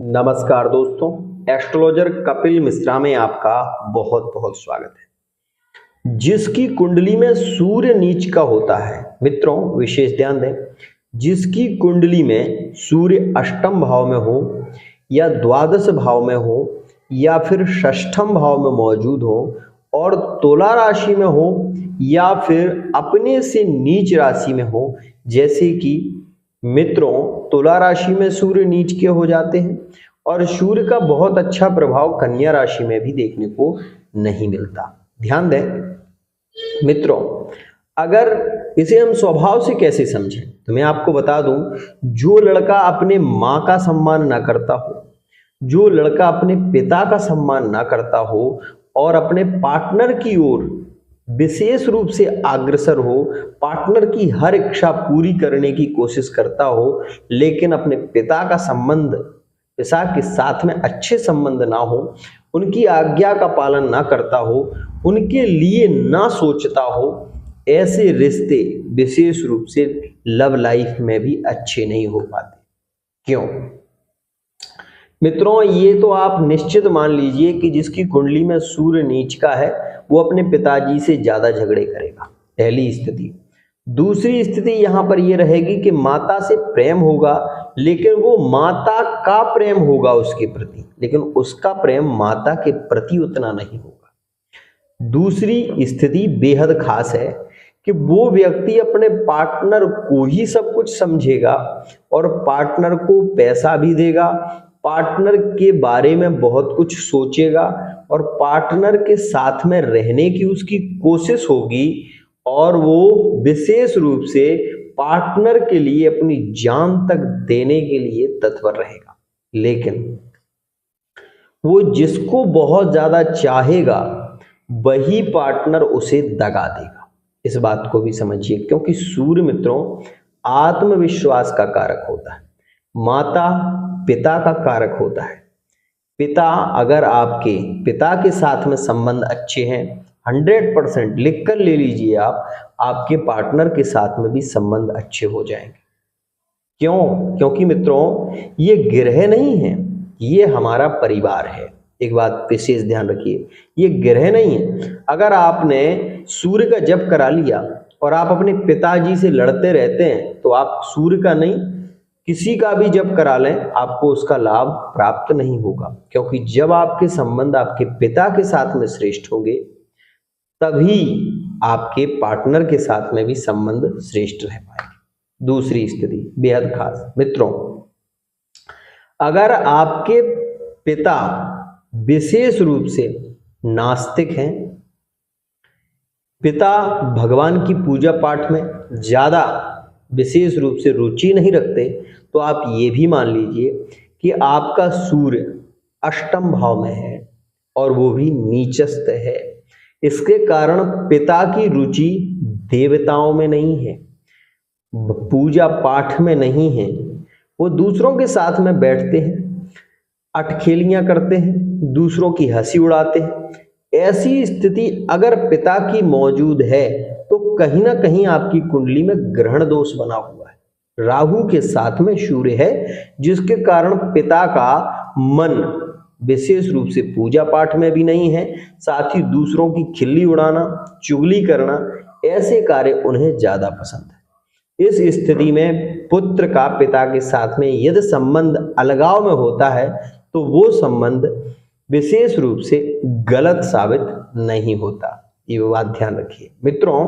नमस्कार दोस्तों, एस्ट्रोलॉजर कपिल मिश्रा में आपका बहुत बहुत स्वागत है। जिसकी कुंडली में सूर्य नीच का होता है, मित्रों विशेष ध्यान दें, जिसकी कुंडली में सूर्य अष्टम भाव में हो या द्वादश भाव में हो या फिर षष्ठम भाव में मौजूद हो और तुला राशि में हो या फिर अपने से नीच राशि में हो, जैसे कि मित्रों तुला राशि में सूर्य नीच के हो जाते हैं और सूर्य का बहुत अच्छा प्रभाव कन्या राशि में भी देखने को नहीं मिलता। ध्यान दें मित्रों, अगर इसे हम स्वभाव से कैसे समझें तो मैं आपको बता दूं, जो लड़का अपने माँ का सम्मान ना करता हो, जो लड़का अपने पिता का सम्मान ना करता हो और अपने पार्टनर की ओर विशेष रूप से अग्रसर हो, पार्टनर की हर इच्छा पूरी करने की कोशिश करता हो, लेकिन अपने पिता का संबंध, पिता के साथ में अच्छे संबंध ना हो, उनकी आज्ञा का पालन ना करता हो, उनके लिए ना सोचता हो, ऐसे रिश्ते विशेष रूप से लव लाइफ में भी अच्छे नहीं हो पाते। क्यों मित्रों? ये तो आप निश्चित मान लीजिए कि जिसकी कुंडली में सूर्य नीच का है वो अपने पिताजी से ज्यादा झगड़े करेगा, पहली स्थिति। दूसरी स्थिति यहां पर ये रहेगी कि माता से प्रेम होगा, लेकिन वो माता का प्रेम होगा उसके प्रति, लेकिन उसका प्रेम माता के प्रति उतना नहीं होगा। दूसरी स्थिति बेहद खास है कि वो व्यक्ति अपने पार्टनर को ही सब कुछ समझेगा और पार्टनर को पैसा भी देगा, पार्टनर के बारे में बहुत कुछ सोचेगा और पार्टनर के साथ में रहने की उसकी कोशिश होगी और वो विशेष रूप से पार्टनर के लिए अपनी जान तक देने के लिए तत्पर रहेगा। लेकिन वो जिसको बहुत ज्यादा चाहेगा वही पार्टनर उसे दगा देगा। इस बात को भी समझिए, क्योंकि सूर्य मित्रों आत्मविश्वास का कारक होता है, माता पिता का कारक होता है। पिता, अगर आपके पिता के साथ में संबंध अच्छे हैं, 100% लिख कर ले लीजिए आप, आपके पार्टनर के साथ में भी संबंध अच्छे हो जाएंगे। क्यों? क्योंकि मित्रों ये ग्रह नहीं है, ये हमारा परिवार है। एक बात विशेष ध्यान रखिए, ये ग्रह नहीं है। अगर आपने सूर्य का जप करा लिया और आप अपने पिताजी से लड़ते रहते हैं तो आप सूर्य का नहीं, किसी का भी जप करा लें, आपको उसका लाभ प्राप्त नहीं होगा। क्योंकि जब आपके संबंध आपके पिता के साथ में श्रेष्ठ होंगे तभी आपके पार्टनर के साथ में भी संबंध श्रेष्ठ रह पाएंगे। दूसरी स्थिति बेहद खास मित्रों, अगर आपके पिता विशेष रूप से नास्तिक हैं, पिता भगवान की पूजा पाठ में ज्यादा विशेष रूप से रुचि नहीं रखते, तो आप ये भी मान लीजिए कि आपका सूर्य अष्टम भाव में है और वो भी नीचस्थ है। इसके कारण पिता की रुचि देवताओं में नहीं है, पूजा पाठ में नहीं है, वो दूसरों के साथ में बैठते हैं, अटखेलियां करते हैं, दूसरों की हंसी उड़ाते हैं। ऐसी स्थिति अगर पिता की मौजूद है तो कहीं ना कहीं आपकी कुंडली में ग्रहण दोष बना हुआ है, राहु के साथ में सूर्य है, जिसके कारण पिता का मन विशेष रूप से पूजा पाठ में भी नहीं है, साथ ही दूसरों की खिल्ली उड़ाना, चुगली करना, ऐसे कार्य उन्हें ज्यादा पसंद है। इस स्थिति में पुत्र का पिता के साथ में यदि संबंध अलगाव में होता है तो वो संबंध विशेष रूप से गलत साबित नहीं होता। ये बात ध्यान रखिए मित्रों।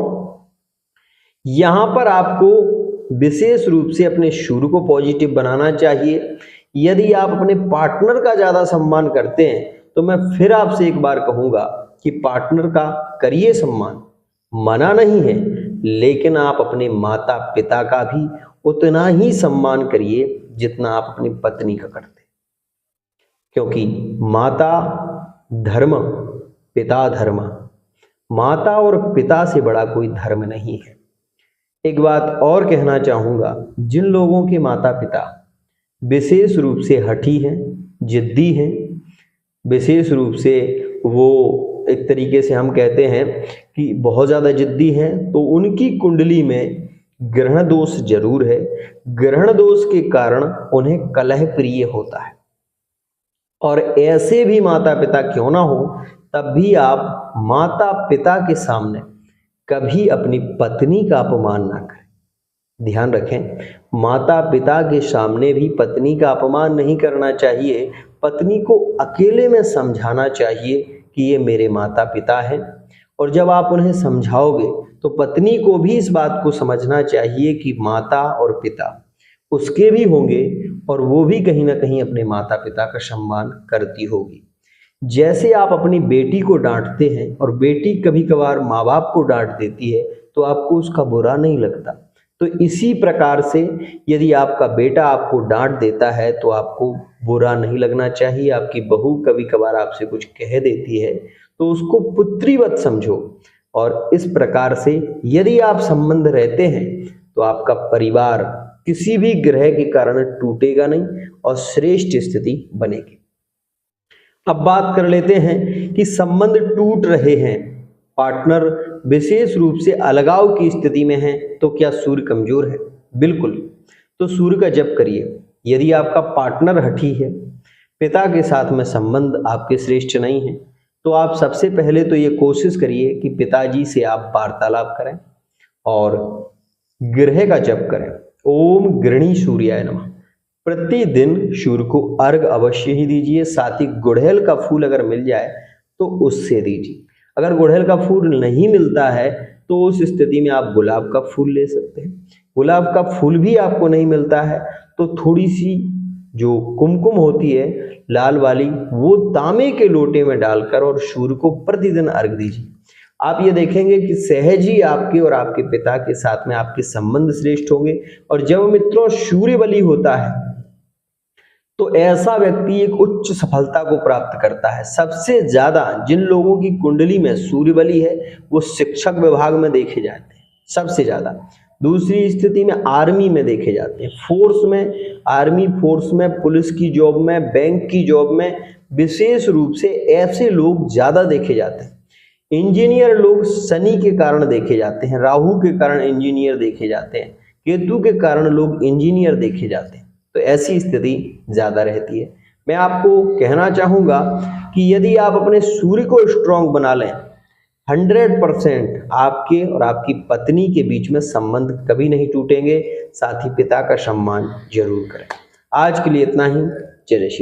यहां पर आपको विशेष रूप से अपने सूर्य को पॉजिटिव बनाना चाहिए। यदि आप अपने पार्टनर का ज्यादा सम्मान करते हैं तो मैं फिर आपसे एक बार कहूंगा कि पार्टनर का करिए सम्मान, मना नहीं है, लेकिन आप अपने माता पिता का भी उतना ही सम्मान करिए जितना आप अपनी पत्नी का करते हैं। क्योंकि माता धर्म, पिता धर्म, माता और पिता से बड़ा कोई धर्म नहीं है। एक बात और कहना चाहूंगा, जिन लोगों के माता पिता विशेष रूप से हठी हैं, जिद्दी हैं, विशेष रूप से वो एक तरीके से हम कहते हैं कि बहुत ज़्यादा जिद्दी हैं, तो उनकी कुंडली में ग्रहण दोष जरूर है। ग्रहण दोष के कारण उन्हें कलह प्रिय होता है। और ऐसे भी माता पिता क्यों ना हो, तब भी आप माता पिता के सामने कभी अपनी पत्नी का अपमान ना करें। ध्यान रखें, माता पिता के सामने भी पत्नी का अपमान नहीं करना चाहिए। पत्नी को अकेले में समझाना चाहिए कि ये मेरे माता पिता हैं, और जब आप उन्हें समझाओगे तो पत्नी को भी इस बात को समझना चाहिए कि माता और पिता उसके भी होंगे और वो भी कहीं ना कहीं अपने माता पिता का सम्मान करती होगी। जैसे आप अपनी बेटी को डांटते हैं और बेटी कभी कभार माँ बाप को डांट देती है तो आपको उसका बुरा नहीं लगता, तो इसी प्रकार से यदि आपका बेटा आपको डांट देता है तो आपको बुरा नहीं लगना चाहिए। आपकी बहू कभी कभार आपसे कुछ कह देती है तो उसको पुत्रीवत समझो, और इस प्रकार से यदि आप संबंध रहते हैं तो आपका परिवार किसी भी ग्रह के कारण टूटेगा नहीं और श्रेष्ठ स्थिति बनेगी। अब बात कर लेते हैं कि संबंध टूट रहे हैं, पार्टनर विशेष रूप से अलगाव की स्थिति में है, तो क्या सूर्य कमजोर है? बिल्कुल। तो सूर्य का जप करिए। यदि आपका पार्टनर हठी है, पिता के साथ में संबंध आपके श्रेष्ठ नहीं है, तो आप सबसे पहले तो ये कोशिश करिए कि पिताजी से आप वार्तालाप करें और ग्रह का जप करें। ओम गृणी सूर्याय नमः। प्रतिदिन सूर्य को अर्घ अवश्य ही दीजिए। साथ ही गुड़हल का फूल अगर मिल जाए तो उससे दीजिए। अगर गुड़हल का फूल नहीं मिलता है तो उस स्थिति में आप गुलाब का फूल ले सकते हैं। गुलाब का फूल भी आपको नहीं मिलता है तो थोड़ी सी जो कुमकुम होती है लाल वाली, वो तांबे के लोटे में डालकर और सूर्य को प्रतिदिन अर्घ दीजिए। आप ये देखेंगे कि सहज ही आपके और आपके पिता के साथ में आपके संबंध श्रेष्ठ होंगे। और जब मित्रों सूर्य बली होता है तो ऐसा व्यक्ति एक उच्च सफलता को प्राप्त करता है। सबसे ज्यादा जिन लोगों की कुंडली में सूर्य बली है वो शिक्षक विभाग में देखे जाते हैं सबसे ज्यादा। दूसरी स्थिति में आर्मी में देखे जाते हैं, फोर्स में, आर्मी फोर्स में, पुलिस की जॉब में, बैंक की जॉब में विशेष रूप से ऐसे लोग ज्यादा देखे जाते हैं। इंजीनियर लोग शनि के कारण देखे जाते हैं, राहु के कारण इंजीनियर देखे जाते हैं, केतु के कारण लोग इंजीनियर देखे जाते हैं। तो ऐसी स्थिति ज्यादा रहती है। मैं आपको कहना चाहूंगा कि यदि आप अपने सूर्य को स्ट्रांग बना लें, 100% आपके और आपकी पत्नी के बीच में संबंध कभी नहीं टूटेंगे। साथ ही पिता का सम्मान जरूर करें। आज के लिए इतना ही। जय श्री राम।